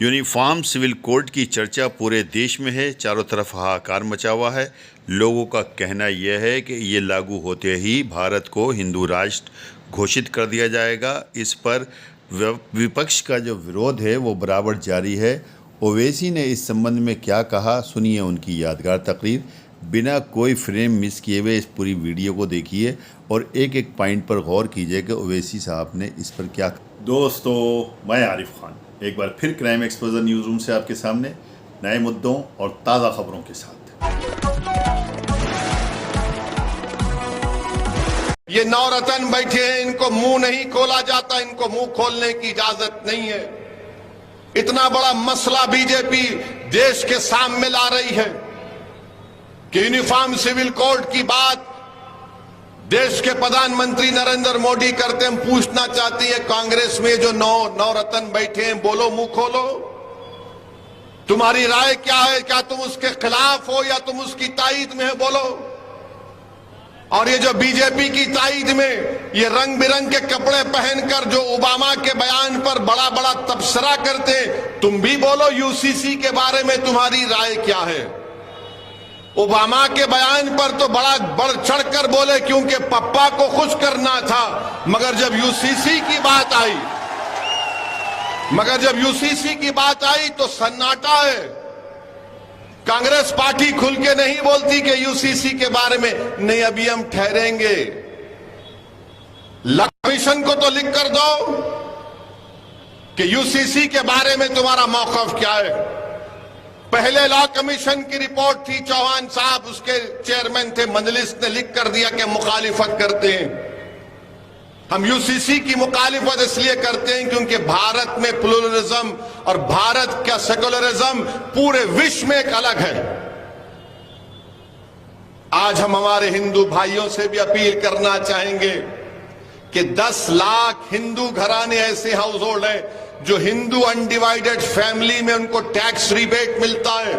Uniform civil code की चर्चा पूरे देश में है। चारों तरफ हाहाकार मचा हुआ है। लोगों का कहना यह है कि ये लागू होते ही भारत को हिंदू राष्ट्र घोषित कर दिया जाएगा। इस पर विपक्ष का जो विरोध है वो बराबर जारी है। ओवैसी ने इस संबंध में क्या कहा, सुनिए उनकी यादगार तकरीर। बिना कोई फ्रेम मिस किए हुए इस पूरी वीडियो को देखिए और एक एक पॉइंट पर गौर कीजिए कि ओवैसी साहब ने इस पर क्या। दोस्तों, मैं आरिफ खान एक बार फिर क्राइम एक्सपोजर न्यूज़ रूम से आपके सामने नए मुद्दों और ताज़ा खबरों के साथ। ये नवरत्न बैठे हैं, इनको मुंह नहीं खोला जाता, इनको मुंह खोलने की इजाजत नहीं है। इतना बड़ा मसला बीजेपी देश के सामने ला रही है कि यूनिफॉर्म सिविल कोड की बात देश के प्रधानमंत्री नरेंद्र मोदी करते। हम पूछना चाहती है, कांग्रेस में जो नवरत्न बैठे हैं, बोलो, मुंह खोलो, तुम्हारी राय क्या है? क्या तुम उसके खिलाफ हो या तुम उसकी ताईद में है? बोलो। और ये जो बीजेपी की ताईद में ये रंग बिरंग के कपड़े पहनकर जो ओबामा के बयान पर बड़ा बड़ा तबसरा करते, तुम भी बोलो, यूसीसी के बारे में तुम्हारी राय क्या है? ओबामा के बयान पर तो बड़ा बढ़ चढ़कर बोले क्योंकि पप्पा को खुश करना था, मगर जब यूसीसी की बात आई तो सन्नाटा है। कांग्रेस पार्टी खुल के नहीं बोलती कि यूसीसी के बारे में नहीं, अभी हम ठहरेंगे। कमीशन को तो लिख कर दो कि यूसीसी के बारे में तुम्हारा मौकफ क्या है। पहले लॉ कमीशन की रिपोर्ट थी, चौहान साहब उसके चेयरमैन थे, मजलिस ने लिख कर दिया कि मुखालिफत करते हैं। हम यूसीसी की मुखालिफत इसलिए करते हैं क्योंकि भारत में प्लुरलिज्म और भारत का सेकुलरिज्म पूरे विश्व में एक अलग है। आज हम हमारे हिंदू भाइयों से भी अपील करना चाहेंगे कि 10 लाख हिंदू घराने ऐसे हाउस होल्ड हैं जो हिंदू अनडिवाइडेड फैमिली में उनको टैक्स रिबेट मिलता है।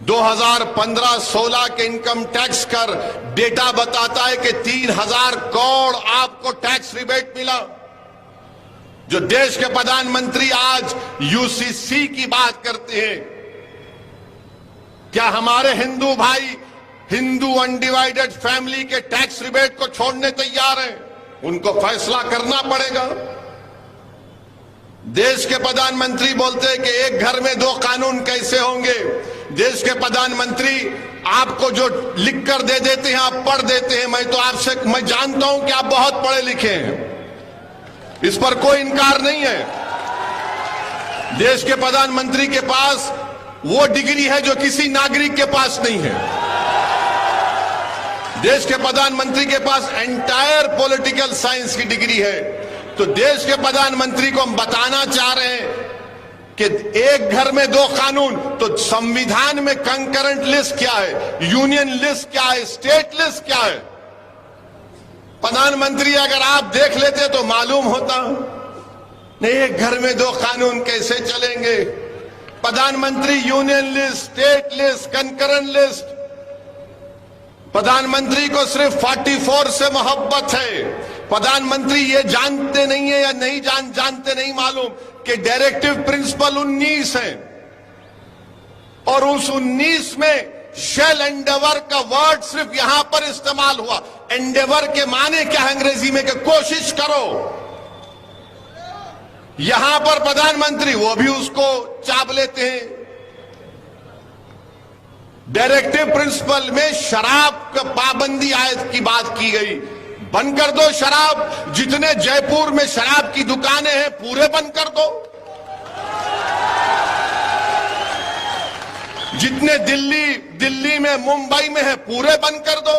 2015-16 के इनकम टैक्स कर डेटा बताता है कि 3000 करोड़ आपको टैक्स रिबेट मिला। जो देश के प्रधानमंत्री आज यूसीसी की बात करते हैं, क्या हमारे हिंदू भाई हिंदू अनडिवाइडेड फैमिली के टैक्स रिबेट को छोड़ने तैयार हैं? उनको फैसला करना पड़ेगा। देश के प्रधानमंत्री बोलते हैं कि एक घर में 2 कानून कैसे होंगे। देश के प्रधानमंत्री आपको जो लिख कर दे देते हैं, आप पढ़ देते हैं। मैं जानता हूं कि आप बहुत पढ़े लिखे हैं, इस पर कोई इनकार नहीं है। देश के प्रधानमंत्री के पास वो डिग्री है जो किसी नागरिक के पास नहीं है। देश के प्रधानमंत्री के पास एंटायर पॉलिटिकल साइंस की डिग्री है। तो देश के प्रधानमंत्री को हम बताना चाह रहे हैं कि एक घर में 2 कानून, तो संविधान में कंकरेंट लिस्ट क्या है, यूनियन लिस्ट क्या है, स्टेट लिस्ट क्या है? प्रधानमंत्री अगर आप देख लेते तो मालूम होता। नहीं, एक घर में 2 कानून कैसे चलेंगे? प्रधानमंत्री union list, state list, concurrent list. प्रधानमंत्री को सिर्फ 44 से मोहब्बत है। प्रधानमंत्री ये जानते नहीं है या नहीं जानते नहीं मालूम कि डायरेक्टिव प्रिंसिपल 19 है और उस 19 में शेल एंडेवर का वर्ड सिर्फ यहां पर इस्तेमाल हुआ। एंडेवर के माने क्या है अंग्रेजी में? कि कोशिश करो। यहां पर प्रधानमंत्री वो भी उसको चाप लेते हैं। डायरेक्टिव प्रिंसिपल में शराब का पाबंदी आयत की बात की गई। बंद कर दो शराब। जितने जयपुर में शराब की दुकानें हैं पूरे बंद कर दो। जितने दिल्ली में, मुंबई में है पूरे बंद कर दो।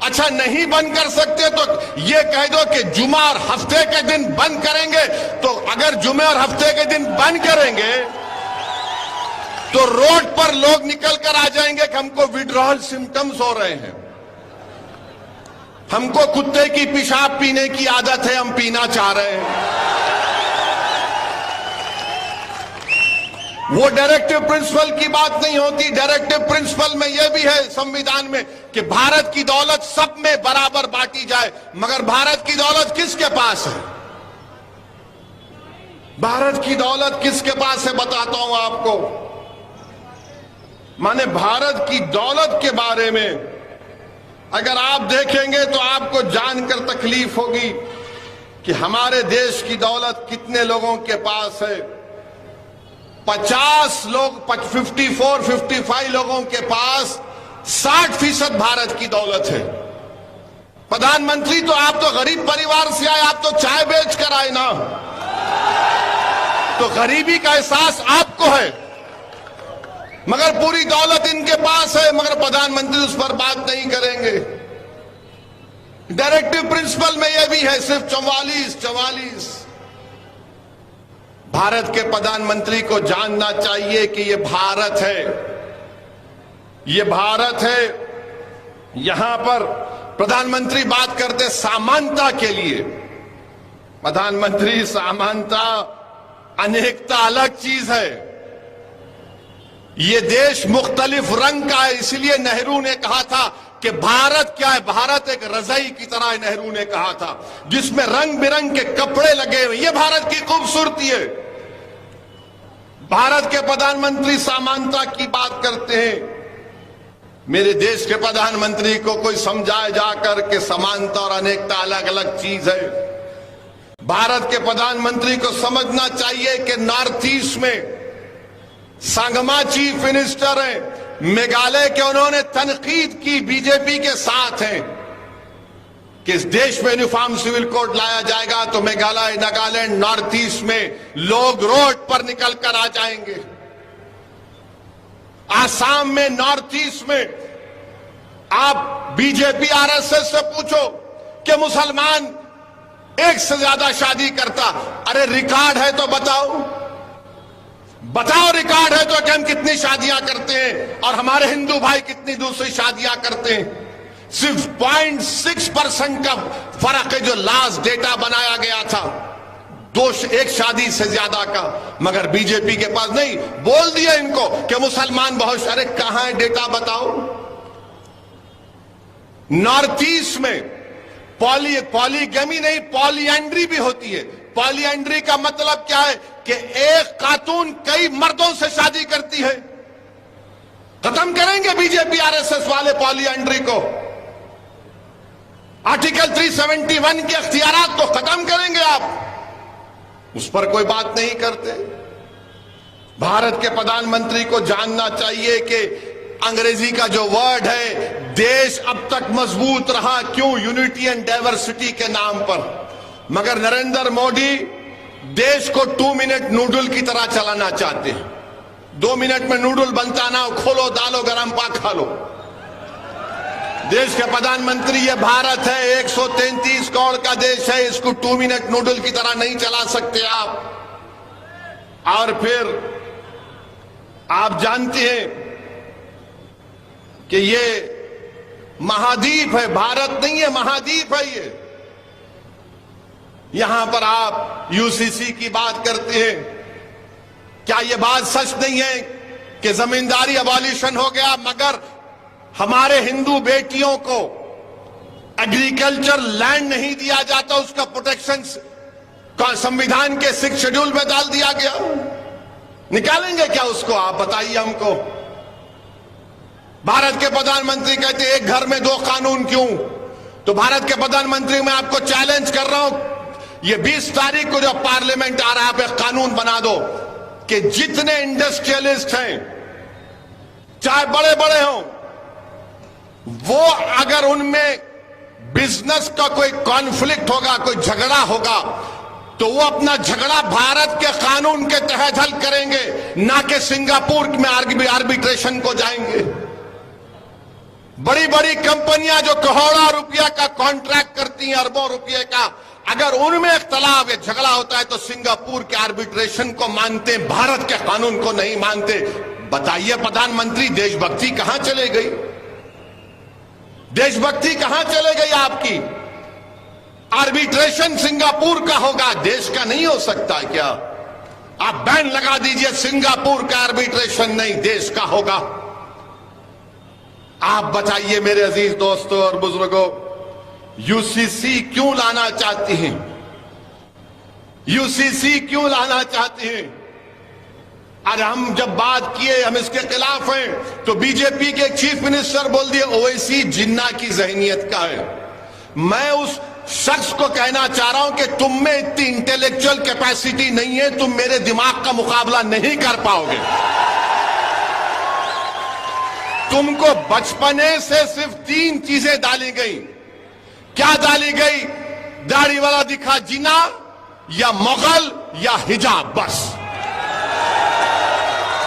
अच्छा, नहीं बंद कर सकते तो ये कह दो कि जुमा और हफ्ते के दिन बंद करेंगे। तो अगर जुमे और हफ्ते के दिन बंद करेंगे तो रोड पर लोग निकल कर आ जाएंगे कि हमको विड्रॉल सिम्टम्स हो रहे हैं, हमको कुत्ते की पेशाब पीने की आदत है, हम पीना चाह रहे हैं। वो डायरेक्टिव प्रिंसिपल की बात नहीं होती। डायरेक्टिव प्रिंसिपल में यह भी है संविधान में कि भारत की दौलत सब में बराबर बांटी जाए, मगर भारत की दौलत किसके पास है? भारत की दौलत किसके पास है बताता हूं आपको। माने भारत की दौलत के बारे में अगर आप देखेंगे तो आपको जानकर तकलीफ होगी कि हमारे देश की दौलत कितने लोगों के पास है। 50 लोग 55 लोगों के पास 60% भारत की दौलत है। प्रधानमंत्री तो आप तो गरीब परिवार से आए, आप तो चाय बेच कर आए ना, तो गरीबी का एहसास आपको है, मगर पूरी दौलत इनके पास है, मगर प्रधानमंत्री उस पर बात नहीं करेंगे। डायरेक्टिव प्रिंसिपल में यह भी है सिर्फ 44। भारत के प्रधानमंत्री को जानना चाहिए कि यह भारत है, यह भारत है। यहां पर प्रधानमंत्री बात करते समानता के लिए। प्रधानमंत्री, समानता अनेकता अलग चीज है। ये देश मुख्तलिफ रंग का है, इसलिए नेहरू ने कहा था कि भारत क्या है, भारत एक रजाई की तरह है। नेहरू ने कहा था जिसमें रंग बिरंग के कपड़े लगे हुए, ये भारत की खूबसूरती है। भारत के प्रधानमंत्री समानता की बात करते हैं। मेरे देश के प्रधानमंत्री को कोई समझाए जाकर के समानता और अनेकता अलग अलग चीज है। भारत के प्रधानमंत्री को समझना चाहिए कि नॉर्थ ईस्ट में संगमा चीफ मिनिस्टर हैं मेघालय के, उन्होंने तनकीद की बीजेपी के साथ हैं कि इस देश में यूनिफॉर्म सिविल कोड लाया जाएगा तो मेघालय, नागालैंड, नॉर्थ ईस्ट में लोग रोड पर निकल कर आ जाएंगे। आसाम में, नॉर्थ ईस्ट में आप बीजेपी आरएसएस से पूछो कि मुसलमान एक से ज्यादा शादी करता, अरे रिकॉर्ड है तो बताओ, बताओ रिकॉर्ड है तो कि हम कितनी शादियां करते हैं और हमारे हिंदू भाई कितनी दूसरी शादियां करते हैं। सिर्फ 0.6% का फर्क है जो लास्ट डेटा बनाया गया था, एक शादी से ज्यादा का। मगर बीजेपी के पास नहीं, बोल दिया इनको कि मुसलमान बहुत, अरे कहां है डेटा बताओ। नॉर्थ ईस्ट में पॉलीगमी नहीं, पॉलीएंड्री भी होती है। पॉलीएंड्री का मतलब क्या है कि एक खातून कई मर्दों से शादी करती है। खत्म करेंगे बीजेपी आरएसएस वाले पॉलीएंड्री को। आर्टिकल 371 के अख्तियारात को खत्म करेंगे आप, उस पर कोई बात नहीं करते। भारत के प्रधानमंत्री को जानना चाहिए कि अंग्रेजी का जो वर्ड है, देश अब तक मजबूत रहा क्यों, यूनिटी एंड डाइवर्सिटी के नाम पर। मगर नरेंद्र मोदी देश को 2 मिनट नूडल की तरह चलाना चाहते हैं। 2 मिनट में नूडल बनता ना, खोलो डालो गरम पाक खा लो। देश के प्रधानमंत्री, ये भारत है, 133 करोड़ का देश है, इसको 2 मिनट नूडल की तरह नहीं चला सकते आप। और फिर आप जानते हैं कि ये महाद्वीप है, भारत नहीं है, महाद्वीप है ये। यहां पर आप यूसीसी की बात करते हैं, क्या यह बात सच नहीं है कि जमींदारी अबॉलिशन हो गया, मगर हमारे हिंदू बेटियों को एग्रीकल्चर लैंड नहीं दिया जाता, उसका प्रोटेक्शन संविधान के 6 शेड्यूल में डाल दिया गया। निकालेंगे क्या उसको, आप बताइए हमको। भारत के प्रधानमंत्री कहते हैं एक घर में 2 कानून क्यों। तो भारत के प्रधानमंत्री, मैं आपको चैलेंज कर रहा हूं, ये 20 तारीख को जो पार्लियामेंट आ रहा है, आप एक कानून बना दो कि जितने इंडस्ट्रियलिस्ट हैं, चाहे बड़े बड़े हों, वो अगर उनमें बिजनेस का कोई कॉन्फ्लिक्ट होगा, कोई झगड़ा होगा, तो वो अपना झगड़ा भारत के कानून के तहत हल करेंगे, ना कि सिंगापुर में आर्बिट्रेशन को जाएंगे। बड़ी बड़ी कंपनियां जो करोड़ों रुपया का कॉन्ट्रैक्ट करती हैं, अरबों रुपये का, अगर उनमें इख्तलाफ या झगड़ा होता है तो सिंगापुर के आर्बिट्रेशन को मानते, भारत के कानून को नहीं मानते। बताइए प्रधानमंत्री, देशभक्ति कहां चले गई? देशभक्ति कहां चले गई आपकी? आर्बिट्रेशन सिंगापुर का होगा, देश का नहीं हो सकता क्या? आप बैन लगा दीजिए, सिंगापुर का आर्बिट्रेशन नहीं, देश का होगा। आप बताइए मेरे अजीज दोस्तों और बुजुर्गों, यूसीसी क्यों लाना चाहती हैं? यूसीसी क्यों लाना चाहते हैं? और हम जब बात किए हम इसके खिलाफ हैं तो बीजेपी के चीफ मिनिस्टर बोल दिए ओवैसी जिन्ना की जहनियत का है। मैं उस शख्स को कहना चाह रहा हूं कि तुम में इतनी इंटेलेक्चुअल कैपेसिटी नहीं है, तुम मेरे दिमाग का मुकाबला नहीं कर पाओगे। तुमको बचपने से सिर्फ 3 चीजें डाली गई। क्या डाली गई? दाढ़ी वाला दिखा जिना, या मुगल, या हिजाब, बस।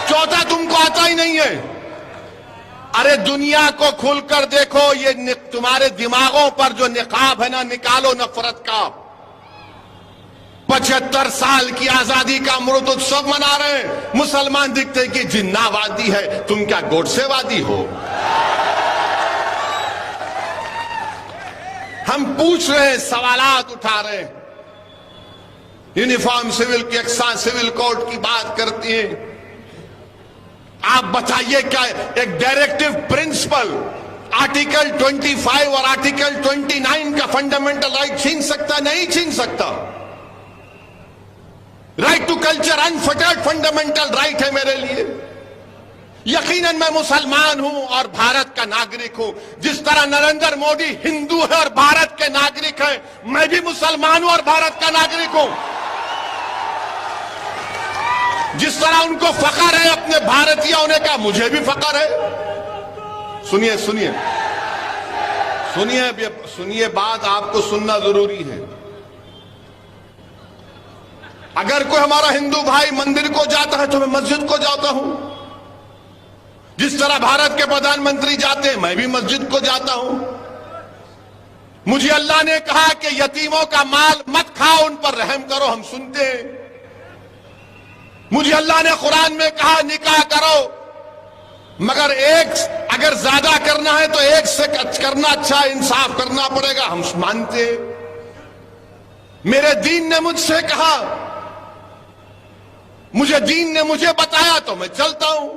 चौथा तुमको आता ही नहीं है। अरे दुनिया को खुलकर देखो, ये तुम्हारे दिमागों पर जो निकाब है ना, निकालो नफरत का। 75 साल की आजादी का अमृत उत्सव मना रहे हैं, मुसलमान दिखते कि जिन्नावादी है, तुम क्या गोडसेवादी हो? हम पूछ रहे हैं, सवालात उठा रहे हैं। यूनिफॉर्म सिविल की एक्सा सिविल कोड की बात करती है। आप बताइए क्या एक डायरेक्टिव प्रिंसिपल आर्टिकल 25 और आर्टिकल 29 का फंडामेंटल राइट छीन सकता? नहीं छीन सकता। Right to culture unfettered fundamental right है मेरे लिए। यकीनन मैं मुसलमान हूं और भारत का नागरिक हूं। जिस तरह नरेंद्र मोदी हिंदू है और भारत के नागरिक है, मैं भी मुसलमान हूं और भारत का नागरिक हूं। जिस तरह उनको फख्र है अपने भारतीय होने का, मुझे भी फख्र है। सुनिए सुनिए सुनिए सुनिए, बात आपको सुनना जरूरी है। अगर कोई हमारा हिंदू भाई मंदिर को जाता है तो मैं मस्जिद को जाता हूं। जिस तरह भारत के प्रधानमंत्री जाते हैं, मैं भी मस्जिद को जाता हूं। मुझे अल्लाह ने कहा कि यतीमों का माल मत खाओ, उन पर रहम करो, हम सुनते हैं। मुझे अल्लाह ने कुरान में कहा निकाह करो, मगर एक अगर ज्यादा करना है तो एक से करना अच्छा, इंसाफ करना पड़ेगा, हम मानते हैं। मेरे दीन ने मुझसे कहा, मुझे दीन ने मुझे बताया तो मैं चलता हूं।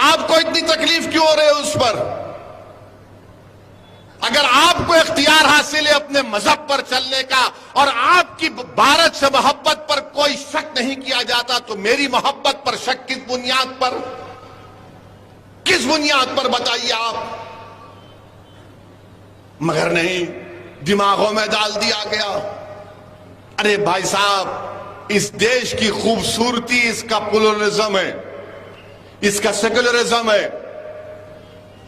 आपको इतनी तकलीफ क्यों हो रही है उस पर? अगर आपको इख्तियार हासिल है अपने मजहब पर चलने का और आपकी भारत से मोहब्बत पर कोई शक नहीं किया जाता, तो मेरी मोहब्बत पर शक किस बुनियाद पर? किस बुनियाद पर बताइए आप? मगर नहीं, दिमागों में डाल दिया गया। अरे भाई साहब, इस देश की खूबसूरती इसका प्लुरलिज्म है, इसका सेक्युलरिज्म है।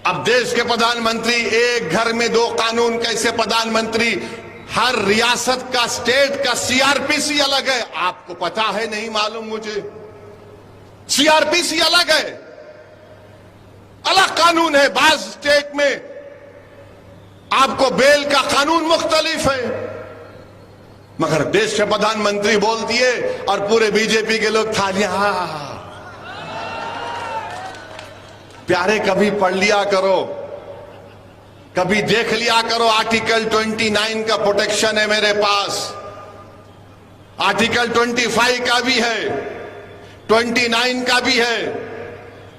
अब देश के प्रधानमंत्री, एक घर में 2 कानून, कैसे प्रधानमंत्री? हर रियासत का, स्टेट का सीआरपीसी अलग है। आपको पता है? नहीं मालूम मुझे। सीआरपीसी अलग है, अलग कानून है। बाज स्टेट में आपको बेल का कानून मुख्तलिफ है। मगर देश के प्रधानमंत्री बोल दिए और पूरे बीजेपी के लोग थालियां। प्यारे, कभी पढ़ लिया करो, कभी देख लिया करो। आर्टिकल 29 का प्रोटेक्शन है मेरे पास, आर्टिकल 25 का भी है, 29 का भी है।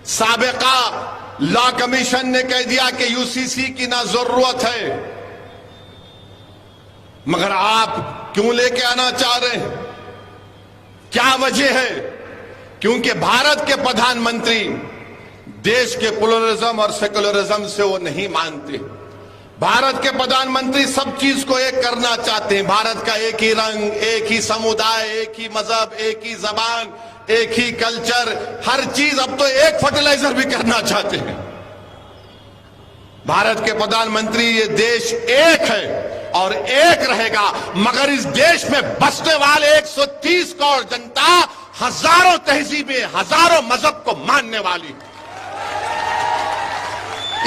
साबिका लॉ कमीशन ने कह दिया कि यूसीसी की ना जरूरत है, मगर आप क्यों लेके आना चाह रहे हैं? क्या वजह है? क्योंकि भारत के प्रधानमंत्री देश के प्लुरलिज्म और सेक्युलरिज्म से वो नहीं मानते। भारत के प्रधानमंत्री सब चीज को एक करना चाहते हैं। भारत का एक ही रंग, एक ही समुदाय, एक ही मजहब, एक ही जबान, एक ही कल्चर, हर चीज। अब तो एक फर्टिलाइजर भी करना चाहते हैं। भारत के प्रधानमंत्री, ये देश एक है और एक रहेगा, मगर इस देश में बसने वाले 130 करोड़ जनता हजारों तहजीबें, हजारों मजहब को मानने वाली,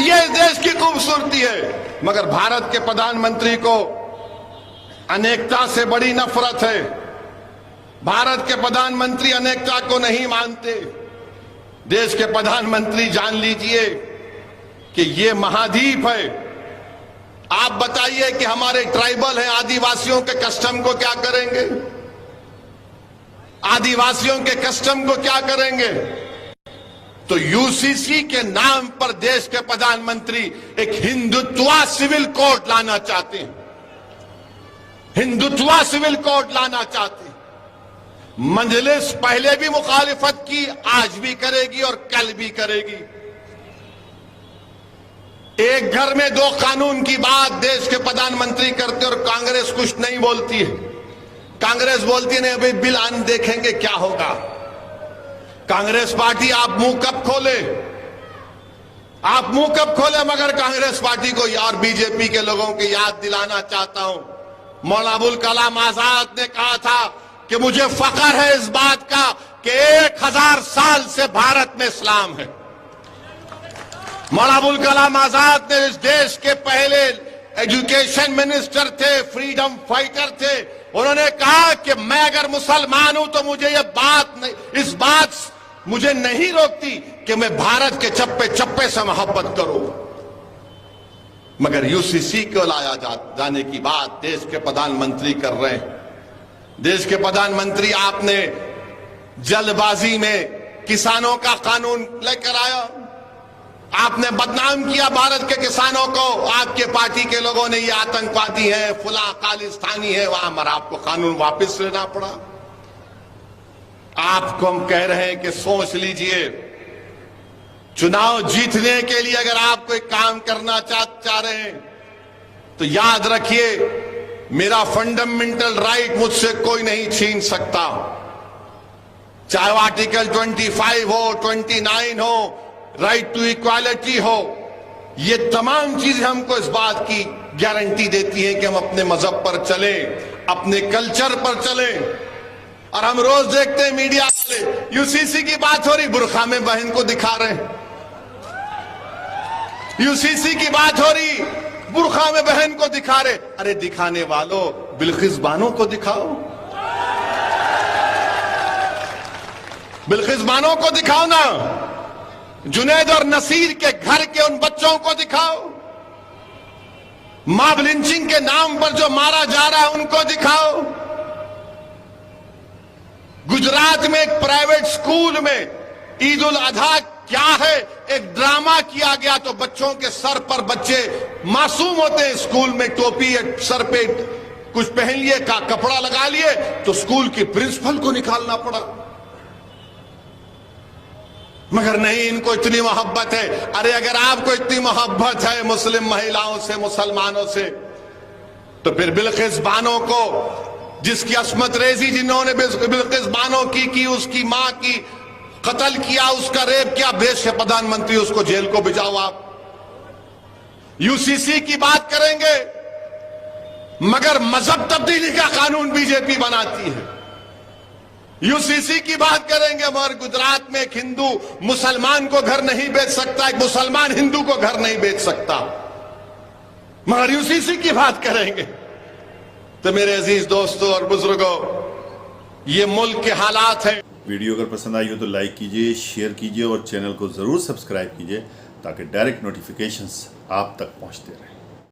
ये देश की खूबसूरती है। मगर भारत के प्रधानमंत्री को अनेकता से बड़ी नफरत है। भारत के प्रधानमंत्री अनेकता को नहीं मानते। देश के प्रधानमंत्री, जान लीजिए कि ये महाद्वीप है। आप बताइए कि हमारे ट्राइबल हैं, आदिवासियों के कस्टम को क्या करेंगे? आदिवासियों के कस्टम को क्या करेंगे? तो यूसीसी के नाम पर देश के प्रधानमंत्री एक हिंदुत्वा सिविल कोड लाना चाहते हैं। हिंदुत्वा सिविल कोड लाना चाहते हैं। मजलिस पहले भी मुखालिफत की, आज भी करेगी और कल भी करेगी। एक घर में दो कानून की बात देश के प्रधानमंत्री करते और कांग्रेस कुछ नहीं बोलती है। कांग्रेस बोलती है नहीं अभी बिल आने देखेंगे क्या होगा। कांग्रेस पार्टी आप मुंह कब खोले, आप मुंह कब खोले, मगर कांग्रेस पार्टी को और बीजेपी के लोगों की याद दिलाना चाहता हूं। मौलाना अबुल कलाम आजाद ने कहा था कि मुझे फख्र है इस बात का कि 1000 साल से भारत में इस्लाम है। मौलाना अबुल कलाम आजाद ने इस देश के पहले एजुकेशन मिनिस्टर थे, फ्रीडम फाइटर थे। उन्होंने कहा कि मैं अगर मुसलमान हूं तो मुझे इस बात मुझे नहीं रोकती कि मैं भारत के चप्पे चप्पे से मोहब्बत करूं। मगर यूसीसी को लाया जाने की बात देश के प्रधानमंत्री कर रहे हैं। देश के प्रधानमंत्री आपने जल्दबाजी में किसानों का कानून लेकर आया, आपने बदनाम किया भारत के किसानों को। आपके पार्टी के लोगों ने ये आतंकवादी है, फुला खालिस्तानी है, वहां मगर आपको कानून वापस लेना पड़ा। आपको हम कह रहे हैं कि सोच लीजिए, चुनाव जीतने के लिए अगर आप कोई काम करना चाह रहे हैं तो याद रखिए मेरा फंडामेंटल राइट मुझसे कोई नहीं छीन सकता। चाहे वो आर्टिकल 25 हो, 29 हो, राइट टू इक्वालिटी हो, ये तमाम चीजें हमको इस बात की गारंटी देती हैं कि हम अपने मजहब पर चलें, अपने कल्चर पर चलें। और हम रोज देखते हैं मीडिया वाले यूसीसी की बात हो रही, बुरखा में बहन को दिखा रहे हैं। यूसीसी की बात हो रही, बुरखा में बहन को दिखा रहे। अरे दिखाने वालों, बिल्किस बानो को दिखाओ, बिल्किस बानो को दिखाओ ना। जुनैद और नसीर के घर के उन बच्चों को दिखाओ। मॉब लिंचिंग के नाम पर जो मारा जा रहा है उनको दिखाओ। गुजरात में एक प्राइवेट स्कूल में ईद उल अजहा क्या है, एक ड्रामा किया गया तो बच्चों के सर पर, बच्चे मासूम होते हैं, स्कूल में टोपी सर पे कुछ पहन लिए, का कपड़ा लगा लिए तो स्कूल की प्रिंसिपल को निकालना पड़ा। मगर नहीं, इनको इतनी मोहब्बत है। अरे अगर आपको इतनी मोहब्बत है मुस्लिम महिलाओं से, मुसलमानों से, तो फिर बिल्किस बानो को, जिसकी अस्मत रेजी जिन्होंने बिल्किस बानो की उसकी मां की कत्ल किया, उसका रेप किया, देश के प्रधानमंत्री उसको जेल को भिजाओ। आप यूसीसी की बात करेंगे मगर मजहब तब्दीली का कानून बीजेपी बनाती है। यूसीसी की बात करेंगे मगर गुजरात में एक हिंदू मुसलमान को घर नहीं बेच सकता, एक मुसलमान हिंदू को घर नहीं बेच सकता, मगर यूसीसी की बात करेंगे। तो मेरे अजीज दोस्तों और बुजुर्गों, ये मुल्क के हालात हैं। वीडियो अगर पसंद आई हो तो लाइक कीजिए, शेयर कीजिए और चैनल को ज़रूर सब्सक्राइब कीजिए ताकि डायरेक्ट नोटिफिकेशंस आप तक पहुंचते रहें।